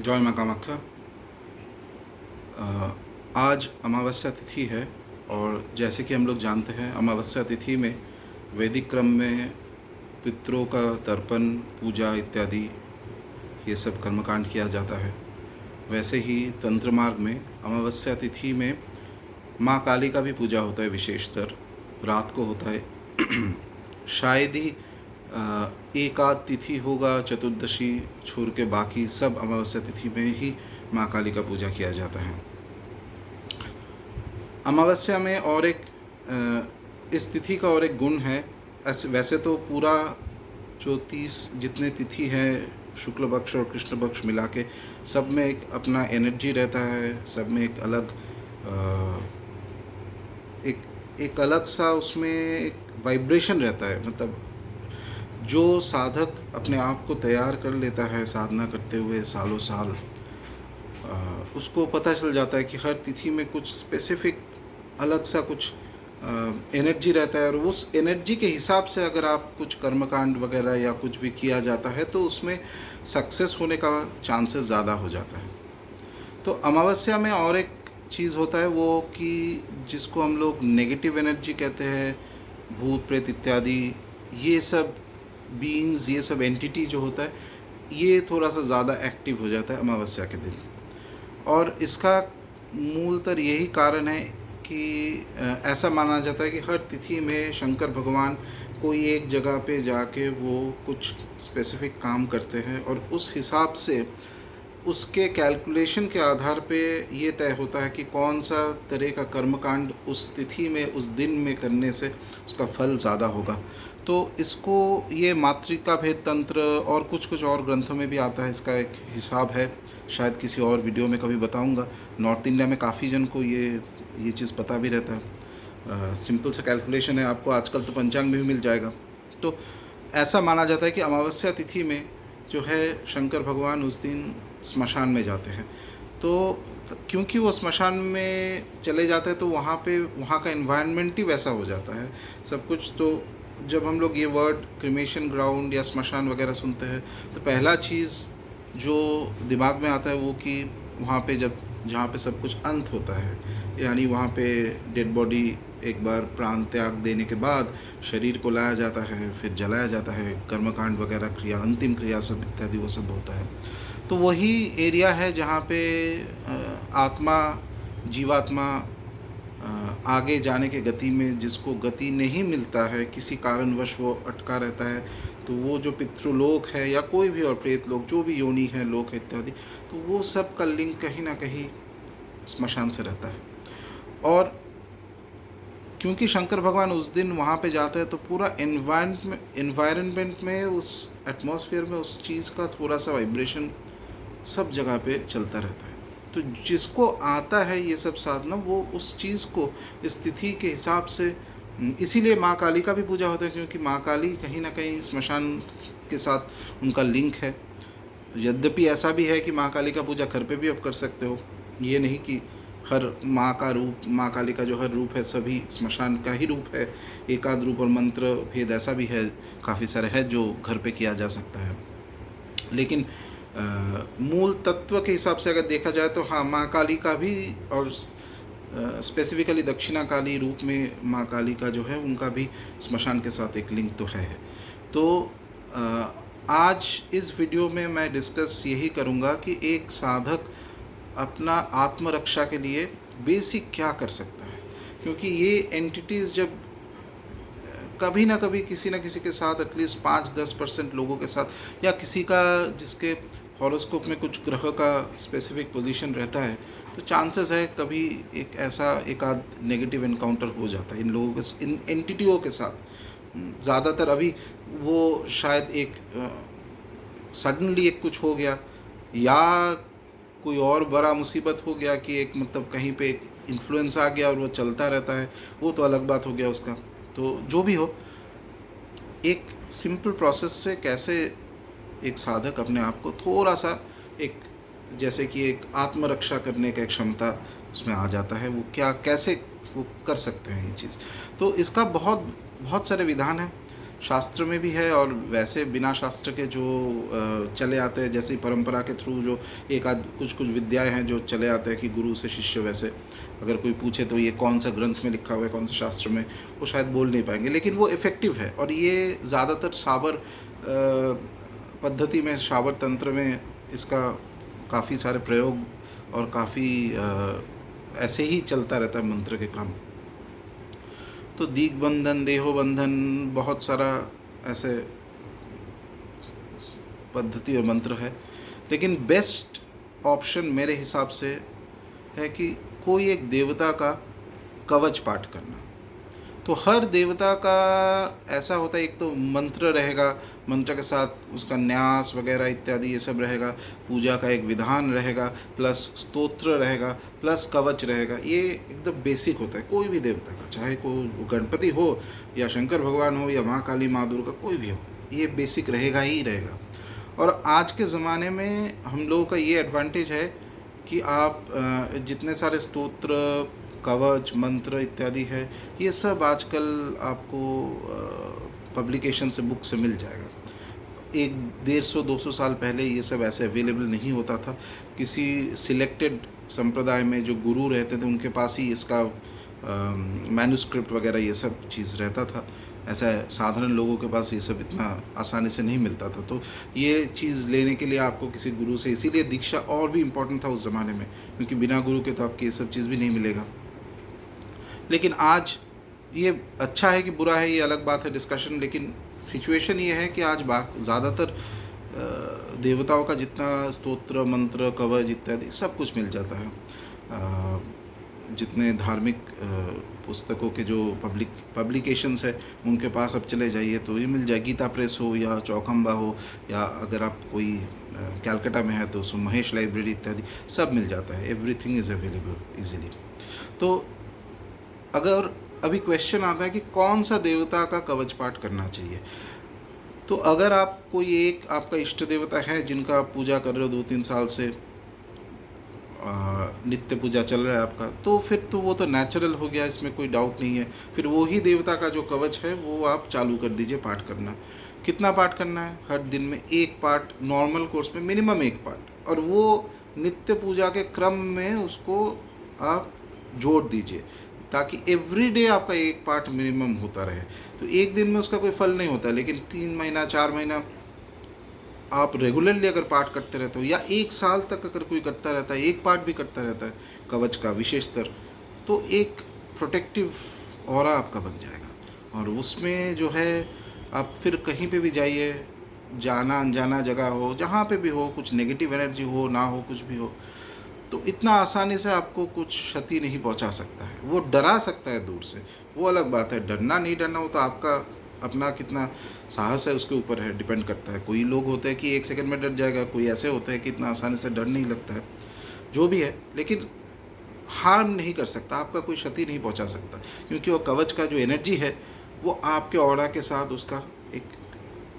जय माँ कामाख्या। आज अमावस्या तिथि है और जैसे कि हम लोग जानते हैं अमावस्या तिथि में वैदिक क्रम में पितरों का तर्पण पूजा इत्यादि ये सब कर्मकांड किया जाता है। वैसे ही तंत्र मार्ग में अमावस्या तिथि में माँ काली का भी पूजा होता है, विशेषतर रात को होता है। शायद ही एक आध तिथि होगा चतुर्दशी छोड़ के बाकी सब अमावस्या तिथि में ही माँ काली का पूजा किया जाता है। अमावस्या में और एक इस तिथि का और एक गुण है। वैसे तो पूरा जो 30 जितने तिथि हैं शुक्ल पक्ष और कृष्ण पक्ष मिला के सब में एक अपना एनर्जी रहता है, सब में एक अलग एक एक अलग सा उसमें एक वाइब्रेशन रहता है। मतलब जो साधक अपने आप को तैयार कर लेता है साधना करते हुए सालों साल, उसको पता चल जाता है कि हर तिथि में कुछ स्पेसिफिक अलग सा कुछ एनर्जी रहता है और उस एनर्जी के हिसाब से अगर आप कुछ कर्मकांड वगैरह या कुछ भी किया जाता है तो उसमें सक्सेस होने का चांसेस ज़्यादा हो जाता है। तो अमावस्या में और एक चीज़ होता है वो कि जिसको हम लोग नेगेटिव एनर्जी कहते हैं, भूत प्रेत इत्यादि, ये सब बीइंग्स, ये सब एंटिटी जो होता है ये थोड़ा सा ज़्यादा एक्टिव हो जाता है अमावस्या के दिन। और इसका मूलतः यही कारण है कि ऐसा माना जाता है कि हर तिथि में शंकर भगवान कोई एक जगह पे जाके वो कुछ स्पेसिफिक काम करते हैं और उस हिसाब से उसके कैलकुलेशन के आधार पे ये तय होता है कि कौन सा तरह का कर्मकांड उस तिथि में उस दिन में करने से उसका फल ज़्यादा होगा। तो इसको ये मातृका भेद तंत्र और कुछ और ग्रंथों में भी आता है, इसका एक हिसाब है। शायद किसी और वीडियो में कभी बताऊंगा। नॉर्थ इंडिया में काफ़ी जन को ये चीज़ पता भी रहता है। सिंपल सा कैलकुलेशन है, आपको आजकल तो पंचांग में भी मिल जाएगा। तो ऐसा माना जाता है कि अमावस्या तिथि में जो है शंकर भगवान उस दिन स्मशान में जाते हैं। तो क्योंकि वो स्मशान में चले जाते हैं तो वहाँ का एनवायरनमेंट ही वैसा हो जाता है सब कुछ। तो जब हम लोग ये वर्ड क्रिमेशन ग्राउंड या स्मशान वगैरह सुनते हैं तो पहला चीज़ जो दिमाग में आता है वो कि वहाँ पे जहाँ पे सब कुछ अंत होता है, यानी वहाँ पे डेड बॉडी एक बार प्राण त्याग देने के बाद शरीर को लाया जाता है, फिर जलाया जाता है, कर्मकांड वगैरह क्रिया, अंतिम क्रिया सब इत्यादि वो सब होता है। तो वही एरिया है जहाँ पे आत्मा, जीवात्मा आगे जाने के गति में जिसको गति नहीं मिलता है, किसी कारणवश वो अटका रहता है, तो वो जो पितृलोक है या कोई भी और प्रेत लोक जो भी योनि है लोक इत्यादि, तो वो सब का लिंक कहीं ना कहीं स्मशान से रहता है। और क्योंकि शंकर भगवान उस दिन वहाँ पे जाते हैं तो पूरा एनवायरनमेंट में, उस एटमॉस्फेयर में उस चीज़ का थोड़ा सा वाइब्रेशन सब जगह पे चलता रहता है। तो जिसको आता है ये सब साधना वो उस चीज़ को स्थिति के हिसाब से, इसीलिए माँ काली का भी पूजा होता है, क्योंकि माँ काली कहीं ना कहीं स्मशान के साथ उनका लिंक है। यद्यपि ऐसा भी है कि माँ काली का पूजा घर पे भी आप कर सकते हो, ये नहीं कि हर माँ का रूप, माँ काली का जो हर रूप है सभी स्मशान का ही रूप है। एकाध रूप और मंत्र भेद ऐसा भी है, काफ़ी सारे है जो घर पे किया जा सकता है। लेकिन मूल तत्व के हिसाब से अगर देखा जाए तो हाँ, माँ काली का भी और स्पेसिफिकली दक्षिणा काली रूप में माँ काली का जो है उनका भी स्मशान के साथ एक लिंक तो है। तो आज इस वीडियो में मैं डिस्कस यही करूँगा कि एक साधक अपना आत्मरक्षा के लिए बेसिक क्या कर सकता है, क्योंकि ये एंटिटीज़ जब कभी ना कभी किसी न किसी के साथ एटलीस्ट 5-10% लोगों के साथ, या किसी का जिसके हॉरोस्कोप में कुछ ग्रह का स्पेसिफिक पोजीशन रहता है, तो चांसेस है कभी एक ऐसा एक आध नेगेटिव एनकाउंटर हो जाता है इन लोगों के, इन एंटिटियों के साथ। ज़्यादातर अभी वो शायद एक सडनली एक कुछ हो गया या कोई और बड़ा मुसीबत हो गया कि एक मतलब कहीं पे एक इन्फ्लुएंस आ गया और वो चलता रहता है, वो तो अलग बात हो गया उसका। तो जो भी हो, एक सिंपल प्रोसेस से कैसे एक साधक अपने आप को थोड़ा सा एक, जैसे कि एक आत्मरक्षा करने का एक क्षमता उसमें आ जाता है, वो क्या कैसे वो कर सकते हैं ये चीज़। तो इसका बहुत बहुत सारे विधान हैं। शास्त्र में भी है और वैसे बिना शास्त्र के जो चले आते हैं, जैसे परंपरा के थ्रू जो एक आध कुछ कुछ विद्याएं हैं जो चले आते हैं कि गुरु से शिष्य, वैसे अगर कोई पूछे तो ये कौन सा ग्रंथ में लिखा हुआ है, कौन सा शास्त्र में, वो शायद बोल नहीं पाएंगे, लेकिन वो इफ़ेक्टिव है। और ये ज़्यादातर शाबर पद्धति में, शाबर तंत्र में इसका काफ़ी सारे प्रयोग और काफ़ी ऐसे ही चलता रहता है मंत्र के क्रम। तो दिग्बंधन, देहोबंधन, बहुत सारा ऐसे पद्धति और मंत्र है, लेकिन बेस्ट ऑप्शन मेरे हिसाब से है कि कोई एक देवता का कवच पाठ करना। तो हर देवता का ऐसा होता है, एक तो मंत्र रहेगा, मंत्र के साथ उसका न्यास वगैरह इत्यादि ये सब रहेगा, पूजा का एक विधान रहेगा, प्लस स्तोत्र रहेगा, प्लस कवच रहेगा। ये एकदम बेसिक होता है कोई भी देवता का, चाहे कोई गणपति हो या शंकर भगवान हो या माँ काली, माँ दुर्गा, कोई भी हो, ये बेसिक रहेगा ही रहेगा। और आज के ज़माने में हम लोगों का ये एडवांटेज है कि आप जितने सारे स्तोत्र, कवच, मंत्र इत्यादि है, ये सब आजकल आपको पब्लिकेशन से, बुक से मिल जाएगा। 100-150-200 साल पहले ये सब ऐसे अवेलेबल नहीं होता था। किसी सिलेक्टेड संप्रदाय में जो गुरु रहते थे उनके पास ही इसका मैन्युस्क्रिप्ट वगैरह ये सब चीज़ रहता था। ऐसा साधारण लोगों के पास ये सब इतना आसानी से नहीं मिलता था। तो ये चीज़ लेने के लिए आपको किसी गुरु से, इसीलिए दीक्षा और भी इम्पोर्टेंट था उस ज़माने में, क्योंकि बिना गुरु के तो आपकी ये सब चीज़ भी नहीं मिलेगा। लेकिन आज ये अच्छा है कि बुरा है, ये अलग बात है, डिस्कशन। लेकिन सिचुएशन ये है कि आज ज़्यादातर देवताओं का जितना स्तोत्र, मंत्र, कवच इत्यादि सब कुछ मिल जाता है। जितने धार्मिक पुस्तकों के जो पब्लिकेशंस है उनके पास अब चले जाइए तो ये मिल जाए। गीता प्रेस हो या चौखंबा हो, या अगर आप कोई कैलकाटा में है तो महेश लाइब्रेरी इत्यादि सब मिल जाता है। Everything is available easily. तो अगर अभी क्वेश्चन आता है कि कौन सा देवता का कवच पाठ करना चाहिए, तो अगर आप कोई एक आपका इष्ट देवता है जिनका आप पूजा कर रहे हो 2-3 साल से, नित्य पूजा चल रहा है आपका, तो फिर तो वो तो नेचुरल हो गया, इसमें कोई डाउट नहीं है। फिर वो ही देवता का जो कवच है वो आप चालू कर दीजिए पाठ करना। कितना पाठ करना है? हर दिन में एक पाठ, नॉर्मल कोर्स में मिनिमम एक पाठ, और वो नित्य पूजा के क्रम में उसको आप जोड़ दीजिए, ताकि एवरीडे आपका एक पाठ मिनिमम होता रहे। तो एक दिन में उसका कोई फल नहीं होता, लेकिन 3 महीना 4 महीना आप रेगुलरली अगर पाठ करते रहते हो, या 1 साल तक अगर कोई करता रहता है, एक पाठ भी करता रहता है कवच का विशेषतर, तो एक प्रोटेक्टिव ऑरा आपका बन जाएगा। और उसमें जो है आप फिर कहीं पे भी जाइए, जाना अनजाना जगह हो, जहाँ पे भी हो, कुछ नेगेटिव एनर्जी हो ना हो, कुछ भी हो, तो इतना आसानी से आपको कुछ क्षति नहीं पहुंचा सकता है। वो डरा सकता है दूर से, वो अलग बात है। डरना नहीं डरना वो तो आपका अपना कितना साहस है उसके ऊपर है, डिपेंड करता है। कोई लोग होते हैं कि 1 सेकंड में डर जाएगा, कोई ऐसे होते हैं कि इतना आसानी से डर नहीं लगता है। जो भी है, लेकिन हार्म नहीं कर सकता, आपका कोई क्षति नहीं पहुंचा सकता, क्योंकि वो कवच का जो एनर्जी है वो आपके ऑरा के साथ उसका एक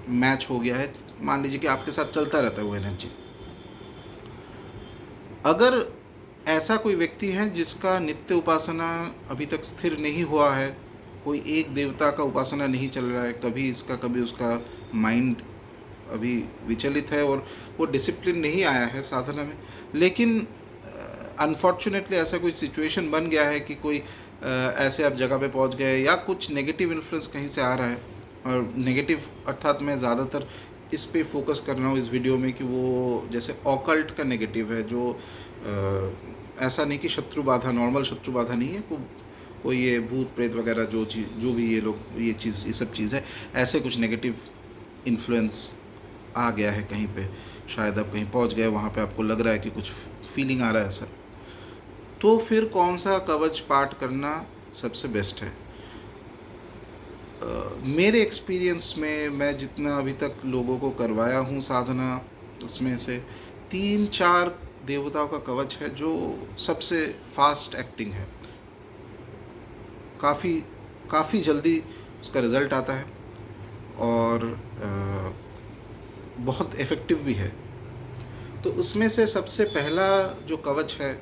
मैच हो गया है। मान लीजिए कि आपके साथ चलता रहता है वो एनर्जी। अगर ऐसा कोई व्यक्ति है जिसका नित्य उपासना अभी तक स्थिर नहीं हुआ है, कोई एक देवता का उपासना नहीं चल रहा है, कभी इसका कभी उसका माइंड अभी विचलित है और वो डिसिप्लिन नहीं आया है साधना में, लेकिन अनफॉर्चुनेटली ऐसा कोई सिचुएशन बन गया है कि कोई ऐसे आप जगह पे पहुंच गए, या कुछ नेगेटिव इन्फ्लुएंस कहीं से आ रहा है। और नेगेटिव अर्थात मैं ज़्यादातर इस पे फोकस कर रहा हूँ इस वीडियो में कि वो जैसे ऑकल्ट का नेगेटिव है, जो ऐसा नहीं कि शत्रु बाधा, नॉर्मल शत्रु बाधा नहीं है, कोई ये भूत प्रेत वगैरह जो भी ये लोग ये सब चीज़ है, ऐसे कुछ नेगेटिव इन्फ्लुएंस आ गया है कहीं पे, शायद आप कहीं पहुंच गए, वहाँ पे आपको लग रहा है कि कुछ फीलिंग आ रहा है ऐसा, तो फिर कौन सा कवच पाठ करना सबसे बेस्ट है? मेरे एक्सपीरियंस में मैं जितना अभी तक लोगों को करवाया हूँ साधना, उसमें से 3-4 देवताओं का कवच है जो सबसे फास्ट एक्टिंग है, काफ़ी जल्दी उसका रिज़ल्ट आता है और बहुत इफ़ेक्टिव भी है। तो उसमें से सबसे पहला जो कवच है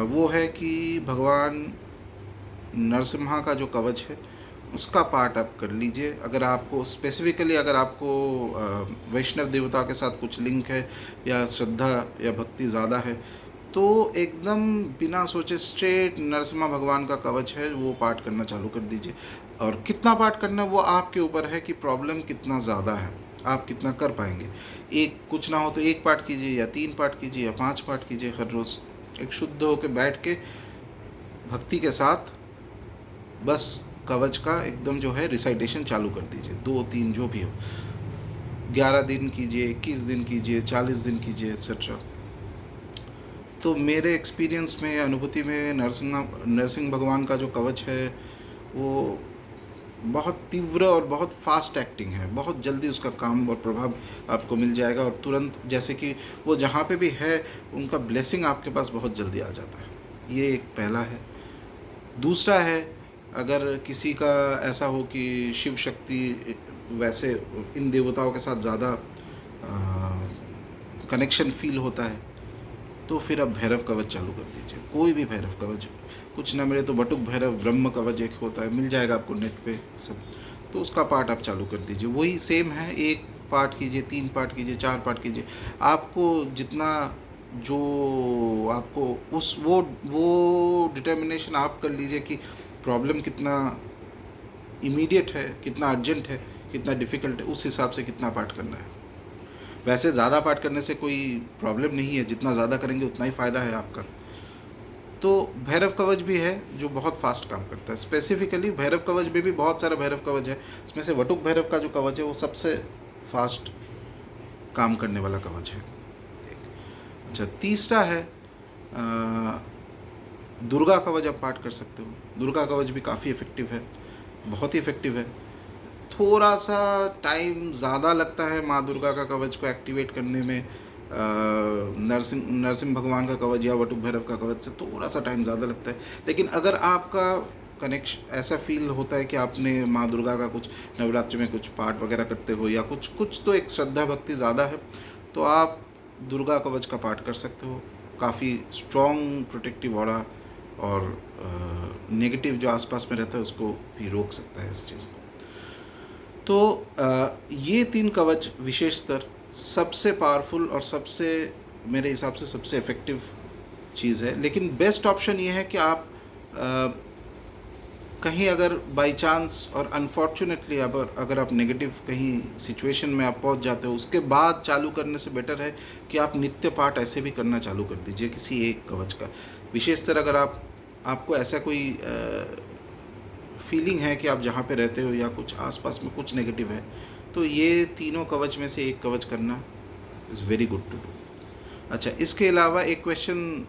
वो है कि भगवान नरसिम्हा का जो कवच है उसका पाठ आप कर लीजिए। अगर आपको स्पेसिफिकली अगर आपको वैष्णव देवता के साथ कुछ लिंक है या श्रद्धा या भक्ति ज़्यादा है, तो एकदम बिना सोचे स्ट्रेट नरसिम्हा भगवान का कवच है वो पाठ करना चालू कर दीजिए। और कितना पाठ करना है वो आपके ऊपर है कि प्रॉब्लम कितना ज़्यादा है, आप कितना कर पाएंगे। एक कुछ ना हो तो एक पाठ कीजिए या 3 पाठ कीजिए या 5 पाठ कीजिए हर रोज़। एक शुद्ध होकर बैठ के भक्ति के साथ बस कवच का एकदम जो है रिसाइटेशन चालू कर दीजिए। 2-3 जो भी हो, 11 दिन कीजिए, 21 दिन कीजिए, 40 दिन कीजिए, एक्सेट्रा। तो मेरे एक्सपीरियंस में, अनुभूति में, नरसिंह भगवान का जो कवच है वो बहुत तीव्र और बहुत फास्ट एक्टिंग है। बहुत जल्दी उसका काम और प्रभाव आपको मिल जाएगा, और तुरंत जैसे कि वो जहाँ पे भी है उनका ब्लेसिंग आपके पास बहुत जल्दी आ जाता है। ये एक पहला है। दूसरा है, अगर किसी का ऐसा हो कि शिव शक्ति वैसे इन देवताओं के साथ ज़्यादा कनेक्शन फील होता है, तो फिर आप भैरव कवच चालू कर दीजिए। कोई भी भैरव कवच, कुछ ना मिले तो बटुक भैरव ब्रह्म कवच एक होता है, मिल जाएगा आपको नेट पे सब। तो उसका पाठ आप चालू कर दीजिए। वही सेम है, एक पाठ कीजिए, 3 पाठ कीजिए, 4 पाठ कीजिए। आपको जितना जो आपको उस वो डिटर्मिनेशन आप कर लीजिए कि प्रॉब्लम कितना इमीडिएट है, कितना अर्जेंट है, कितना डिफ़िकल्ट है, उस हिसाब से कितना पाठ करना है। वैसे ज़्यादा पाठ करने से कोई प्रॉब्लम नहीं है, जितना ज़्यादा करेंगे उतना ही फ़ायदा है आपका। तो भैरव कवच भी है जो बहुत फास्ट काम करता है। स्पेसिफिकली भैरव कवच में भी बहुत सारे भैरव कवच है, उसमें से वटुक भैरव का जो कवच है वो सबसे फास्ट काम करने वाला कवच है। अच्छा, तीसरा है दुर्गा कवच आप पाठ कर सकते हो। दुर्गा कवच भी काफ़ी इफ़ेक्टिव है, बहुत ही इफ़ेक्टिव है। थोड़ा सा टाइम ज़्यादा लगता है माँ दुर्गा का कवच को एक्टिवेट करने में। नरसिंह भगवान का कवच या वटुक भैरव का कवच से थोड़ा सा टाइम ज़्यादा लगता है। लेकिन अगर आपका कनेक्शन ऐसा फील होता है कि आपने माँ दुर्गा का कुछ नवरात्रि में कुछ पाठ वगैरह करते हो, या कुछ कुछ तो एक श्रद्धा भक्ति ज़्यादा है, तो आप दुर्गा कवच का पाठ कर सकते हो। काफ़ी स्ट्रॉन्ग प्रोटेक्टिव ऑरा और नेगेटिव जो आसपास में रहता है उसको भी रोक सकता है इस चीज़ को। तो ये 3 कवच विशेषतर सबसे पावरफुल और सबसे, मेरे हिसाब से सबसे इफ़ेक्टिव चीज़ है। लेकिन बेस्ट ऑप्शन ये है कि आप कहीं अगर बाय चांस और अनफॉर्चुनेटली अगर आप नेगेटिव कहीं सिचुएशन में आप पहुंच जाते हो, उसके बाद चालू करने से बेटर है कि आप नित्य पाठ ऐसे भी करना चालू कर दीजिए किसी एक कवच का। विशेषतर अगर आपको ऐसा कोई फीलिंग है कि आप जहाँ पे रहते हो या कुछ आसपास में कुछ नेगेटिव है, तो ये तीनों कवच में से एक कवच करना is very good to do. अच्छा, इसके अलावा एक क्वेश्चन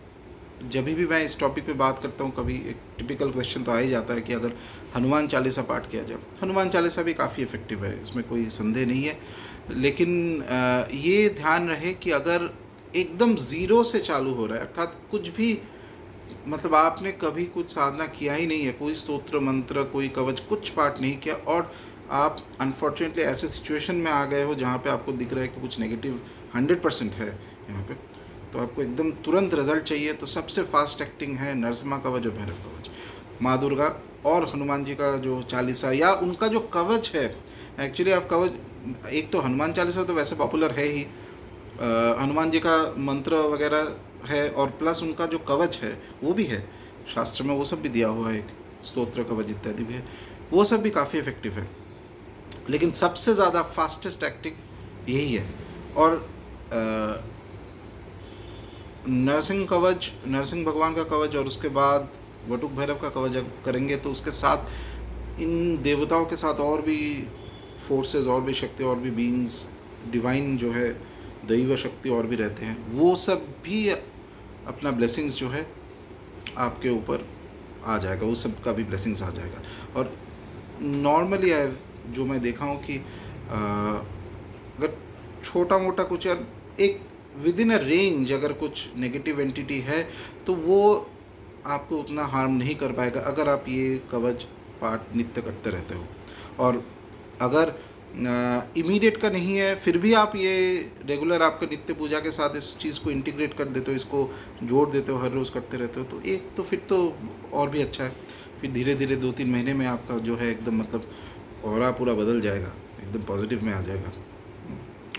जब भी मैं इस टॉपिक पे बात करता हूँ, कभी एक टिपिकल क्वेश्चन तो आ ही जाता है कि अगर हनुमान चालीसा पाठ किया जाए। हनुमान चालीसा भी काफ़ी इफ़ेक्टिव है, इसमें कोई संदेह नहीं है। लेकिन ये ध्यान रहे कि अगर एकदम ज़ीरो से चालू हो रहा है, अर्थात कुछ भी, मतलब आपने कभी कुछ साधना किया ही नहीं है, कोई स्तोत्र मंत्र कोई कवच कुछ पाठ नहीं किया, और आप अनफॉर्चुनेटली ऐसे सिचुएशन में आ गए हो जहाँ पे आपको दिख रहा है कि कुछ नेगेटिव 100% है यहाँ पे, तो आपको एकदम तुरंत रिजल्ट चाहिए, तो सबसे फास्ट एक्टिंग है नरसिम्हा कवच और भैरव कवच। माँ दुर्गा और हनुमान जी का जो चालीसा या उनका जो कवच है, एक्चुअली आप कवच, एक तो हनुमान चालीसा तो वैसे पॉपुलर है ही, हनुमान जी का मंत्र वगैरह है, और प्लस उनका जो कवच है वो भी है शास्त्र में, वो सब भी दिया हुआ है, एक स्तोत्र कवच इत्यादि भी है, वो सब भी काफ़ी इफ़ेक्टिव है। लेकिन सबसे ज़्यादा फास्टेस्ट एक्टिंग यही है। और नरसिंह भगवान का कवच और उसके बाद वटुक भैरव का कवच करेंगे, तो उसके साथ इन देवताओं के साथ और भी फोर्सेस, और भी शक्ति, और भी बीइंग्स, डिवाइन जो है दैव शक्ति और भी रहते हैं, वो सब भी अपना ब्लेसिंग्स जो है आपके ऊपर आ जाएगा, उस सब का भी ब्लेसिंग्स आ जाएगा। और नॉर्मली जो मैं देखा हूँ कि अगर छोटा मोटा कुछ, एक विद इन अ रेंज अगर कुछ नेगेटिव एंटिटी है, तो वो आपको उतना हार्म नहीं कर पाएगा अगर आप ये कवच पाठ नित्य करते रहते हो। और अगर इमीडिएट का नहीं है, फिर भी आप ये रेगुलर आपके नित्य पूजा के साथ इस चीज़ को इंटीग्रेट कर देते हो, इसको जोड़ देते हो, हर रोज़ करते रहते हो, तो एक तो फिर तो और भी अच्छा है। फिर धीरे-धीरे 2-3 महीने में आपका जो है एकदम मतलब ऑरा पूरा बदल जाएगा, एकदम पॉजिटिव में आ जाएगा।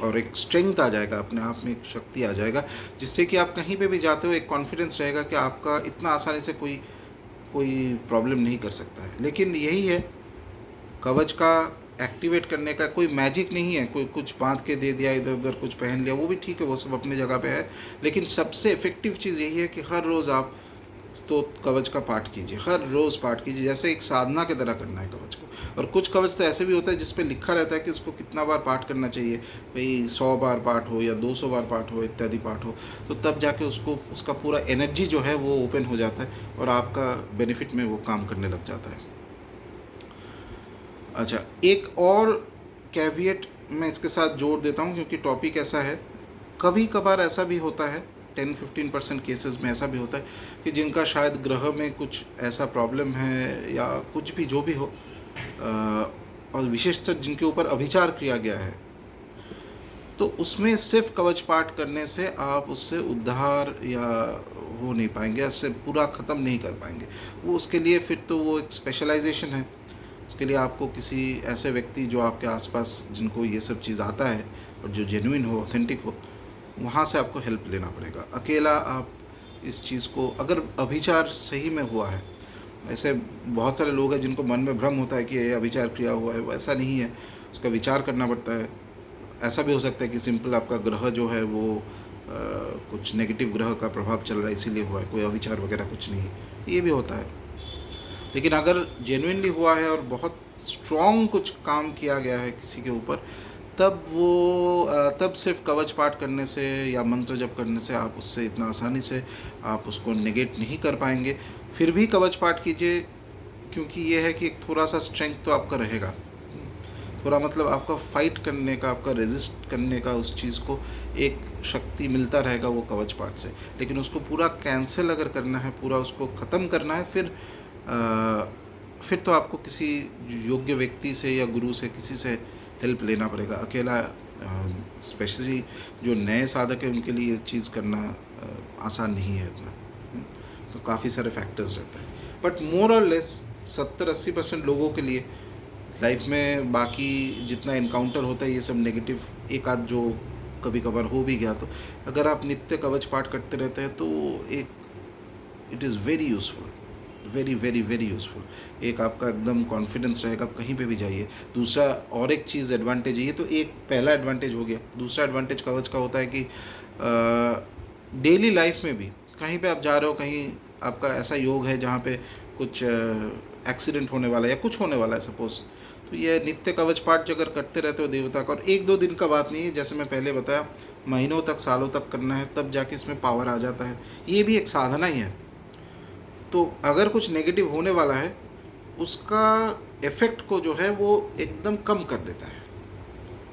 और एक स्ट्रेंथ आ जाएगा, अपने आप में एक शक्ति आ जाएगा, जिससे कि आप कहीं पे भी जाते हो एक कॉन्फिडेंस रहेगा कि आपका इतना आसानी से कोई कोई प्रॉब्लम नहीं कर सकता है। लेकिन यही है, कवच का एक्टिवेट करने का कोई मैजिक नहीं है, कोई कुछ बांध के दे दिया, इधर-उधर कुछ पहन लिया, वो भी ठीक है, वो सब अपनी जगह पे है। लेकिन सबसे इफ़ेक्टिव चीज़ यही है कि हर रोज़ आप स्तोत्र कवच का पाठ कीजिए, हर रोज़ पाठ कीजिए, जैसे एक साधना की तरह करना है कवच को। और कुछ कवच तो ऐसे भी होता है जिस पे लिखा रहता है कि उसको कितना बार पाठ करना चाहिए, भई 100 बार पाठ हो या 200 बार पाठ हो, इत्यादि पाठ हो, तो तब जाके उसको उसका पूरा एनर्जी जो है वो ओपन हो जाता है और आपका बेनिफिट में वो काम करने लग जाता है। अच्छा, एक और कैविएट मैं इसके साथ जोड़ देता हूँ, क्योंकि टॉपिक ऐसा है, कभी-कभार ऐसा भी होता है, 10-15% केसेस में ऐसा भी होता है कि जिनका शायद ग्रह में कुछ ऐसा प्रॉब्लम है या कुछ भी जो भी हो, और विशेषकर जिनके ऊपर अभिचार किया गया है, तो उसमें सिर्फ कवच पाठ करने से आप उससे उद्धार या हो नहीं पाएंगे, उससे पूरा ख़त्म नहीं कर पाएंगे। वो उसके लिए फिर तो वो एक स्पेशलाइजेशन है। उसके लिए आपको किसी ऐसे व्यक्ति जो आपके आसपास जिनको ये सब चीज़ आता है और जो जेन्युइन हो, ऑथेंटिक हो, वहाँ से आपको हेल्प लेना पड़ेगा। अकेला आप इस चीज़ को, अगर अभिचार सही में हुआ है, ऐसे बहुत सारे लोग हैं जिनको मन में भ्रम होता है कि ये अभिचार क्रिया हुआ है, वैसा नहीं है, उसका विचार करना पड़ता है। ऐसा भी हो सकता है कि सिंपल आपका ग्रह जो है वो कुछ नेगेटिव ग्रह का प्रभाव चल रहा है इसीलिए हुआ है, कोई अविचार वगैरह कुछ नहीं है, ये भी होता है। लेकिन अगर जेन्युइनली हुआ है और बहुत स्ट्रॉन्ग कुछ काम किया गया है किसी के ऊपर, तब सिर्फ कवच पाठ करने से या मंत्र जप करने से आप उससे इतना आसानी से आप उसको नेगेट नहीं कर पाएंगे। फिर भी कवच पाठ कीजिए, क्योंकि ये है कि एक थोड़ा सा स्ट्रेंथ तो आपका रहेगा, थोड़ा मतलब आपका फाइट करने का, आपका रेजिस्ट करने का, उस चीज़ को एक शक्ति मिलता रहेगा वो कवच पाठ से। लेकिन उसको पूरा कैंसिल अगर करना है, पूरा उसको ख़त्म करना है, फिर तो आपको किसी योग्य व्यक्ति से या गुरु से, किसी से हेल्प लेना पड़ेगा। अकेला स्पेशली जो नए साधक हैं उनके लिए ये चीज़ करना आसान नहीं है इतना। तो काफ़ी सारे फैक्टर्स रहते हैं, बट मोर और लेस 70-80% लोगों के लिए लाइफ में बाकी जितना इनकाउंटर होता है ये सब नेगेटिव, एक आध जो कभी कभार हो भी गया, तो अगर आप नित्य कवच पाठ करते रहते हैं तो एक it is very useful, very very very useful. एक आपका एकदम कॉन्फिडेंस रहेगा, आप कहीं पे भी जाइए। दूसरा और एक चीज़ एडवांटेज, ये तो एक पहला एडवांटेज हो गया। दूसरा एडवांटेज कवच का होता है कि डेली लाइफ में भी कहीं पे आप जा रहे हो, कहीं आपका ऐसा योग है जहाँ पे कुछ एक्सीडेंट होने वाला है या कुछ होने वाला है सपोज़, तो ये नित्य कवच पाठ अगर करते रहते हो देवता का, और 1-2 दिन का बात नहीं है, जैसे मैं पहले बताया, महीनों तक, सालों तक करना है, तब जाके इसमें पावर आ जाता है। ये भी एक साधना ही है। तो अगर कुछ नेगेटिव होने वाला है, उसका इफ़ेक्ट को जो है वो एकदम कम कर देता है।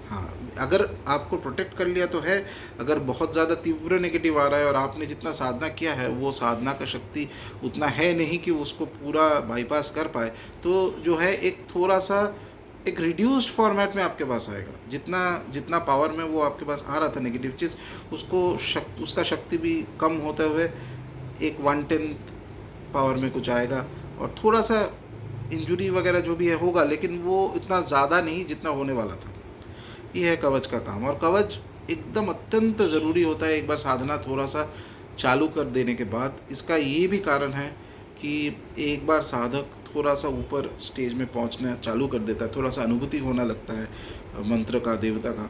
हाँ, अगर आपको प्रोटेक्ट कर लिया तो है, अगर बहुत ज़्यादा तीव्र नेगेटिव आ रहा है और आपने जितना साधना किया है वो साधना का शक्ति उतना है नहीं कि उसको पूरा बाईपास कर पाए, तो जो है एक थोड़ा सा एक रिड्यूस्ड फॉर्मेट में आपके पास आएगा। जितना जितना पावर में वो आपके पास आ रहा था नेगेटिव चीज़, उसका शक्ति भी कम होते हुए एक 1/10 पावर में कुछ आएगा, और थोड़ा सा इंजुरी वगैरह जो भी है होगा, लेकिन वो इतना ज़्यादा नहीं जितना होने वाला था। ये है कवच का काम। और कवच एकदम अत्यंत ज़रूरी होता है एक बार साधना थोड़ा सा चालू कर देने के बाद। इसका ये भी कारण है कि एक बार साधक थोड़ा सा ऊपर स्टेज में पहुंचना चालू कर देता है, थोड़ा सा अनुभूति होना लगता है मंत्र का, देवता का,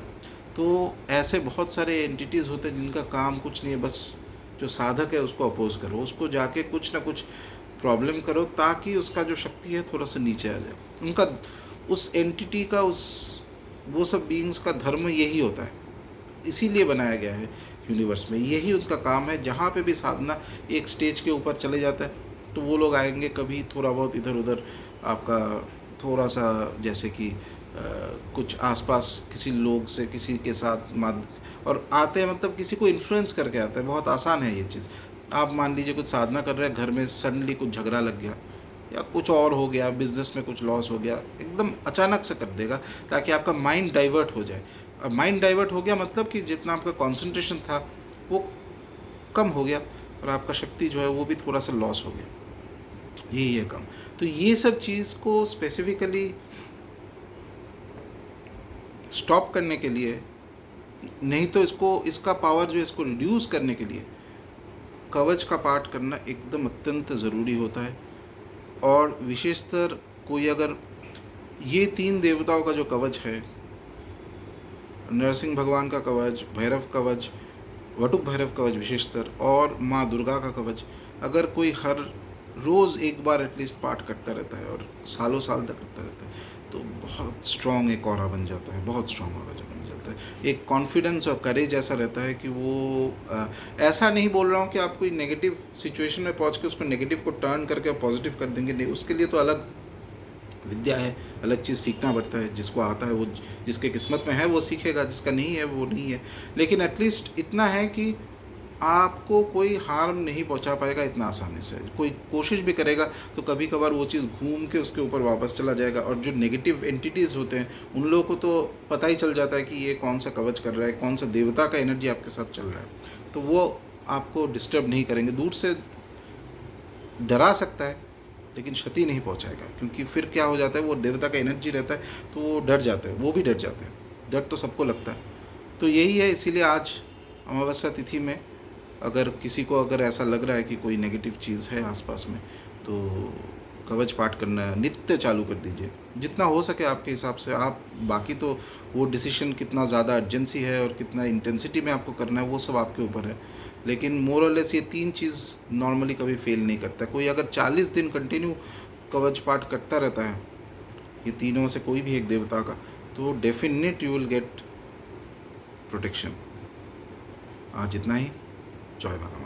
तो ऐसे बहुत सारे एंटिटीज़ होते हैं जिनका काम कुछ नहीं है, बस जो साधक है उसको अपोज करो, उसको जाके कुछ ना कुछ प्रॉब्लम करो ताकि उसका जो शक्ति है थोड़ा सा नीचे आ जाए। उनका, उस एंटिटी का, उस वो सब बीइंग्स का धर्म यही होता है, इसीलिए बनाया गया है यूनिवर्स में, यही उनका काम है। जहाँ पे भी साधना एक स्टेज के ऊपर चले जाता है तो वो लोग आएंगे, कभी थोड़ा बहुत इधर उधर आपका थोड़ा सा, जैसे कि कुछ आसपास किसी लोग से, किसी के साथ और आते हैं, मतलब किसी को इन्फ्लुएंस करके आते हैं। बहुत आसान है ये चीज़। आप मान लीजिए कुछ साधना कर रहे हैं, घर में सडनली कुछ झगड़ा लग गया या कुछ और हो गया, बिजनेस में कुछ लॉस हो गया, एकदम अचानक से कर देगा ताकि आपका माइंड डाइवर्ट हो जाए। और माइंड डाइवर्ट हो गया मतलब कि जितना आपका कंसंट्रेशन था वो कम हो गया और आपका शक्ति जो है वो भी थोड़ा सा लॉस हो गया। यही है कम। तो ये सब चीज़ को स्पेसिफिकली स्टॉप करने के लिए, नहीं तो इसको, इसका पावर जो है इसको रिड्यूस करने के लिए कवच का पाठ करना एकदम अत्यंत ज़रूरी होता है। और विशेषतर कोई अगर ये 3 देवताओं का जो कवच है, नरसिंह भगवान का कवच, भैरव कवच, वटुक भैरव कवच विशेषतर, और माँ दुर्गा का कवच, अगर कोई हर रोज़ एक बार एटलीस्ट पाठ करता रहता है और सालों साल तक करता रहता है, तो बहुत स्ट्रॉन्ग एक ऑरा बन जाता है, बहुत स्ट्रॉन्ग ऑरा जो बन जाता है। एक कॉन्फिडेंस और करेज ऐसा रहता है कि वो ऐसा नहीं बोल रहा हूँ कि आप कोई नेगेटिव सिचुएशन में पहुँच के उसको नेगेटिव को टर्न करके पॉजिटिव कर देंगे, नहीं, उसके लिए तो अलग विद्या है, अलग चीज़ सीखना पड़ता है। जिसको आता है वो, जिसके किस्मत में है वो सीखेगा, जिसका नहीं है वो नहीं है। लेकिन एटलीस्ट इतना है कि आपको कोई हार्म नहीं पहुंचा पाएगा इतना आसानी से। कोई कोशिश भी करेगा तो कभी कभार वो चीज़ घूम के उसके ऊपर वापस चला जाएगा। और जो नेगेटिव एंटिटीज़ होते हैं उन लोगों को तो पता ही चल जाता है कि ये कौन सा कवच कर रहा है, कौन सा देवता का एनर्जी आपके साथ चल रहा है, तो वो आपको डिस्टर्ब नहीं करेंगे। दूर से डरा सकता है लेकिन क्षति नहीं पहुंचाएगा, क्योंकि फिर क्या हो जाता है, वो देवता का एनर्जी रहता है तो वो डर जाते हैं, वो भी डर जाते हैं। डर तो सबको लगता है। तो यही है, इसीलिए आज अमावस्या तिथि में अगर किसी को अगर ऐसा लग रहा है कि कोई नेगेटिव चीज़ है आसपास में, तो कवच पाठ करना नित्य चालू कर दीजिए, जितना हो सके आपके हिसाब से। आप बाकी तो वो डिसीजन कितना ज़्यादा अर्जेंसी है और कितना इंटेंसिटी में आपको करना है वो सब आपके ऊपर है। लेकिन मोर और लेस ये 3 चीज़ नॉर्मली कभी फेल नहीं करता। कोई अगर 40 दिन कंटिन्यू कवच पाठ करता रहता है ये तीनों से कोई भी एक देवता का, तो definite you will get protection. आज इतना ही। जय भगवान।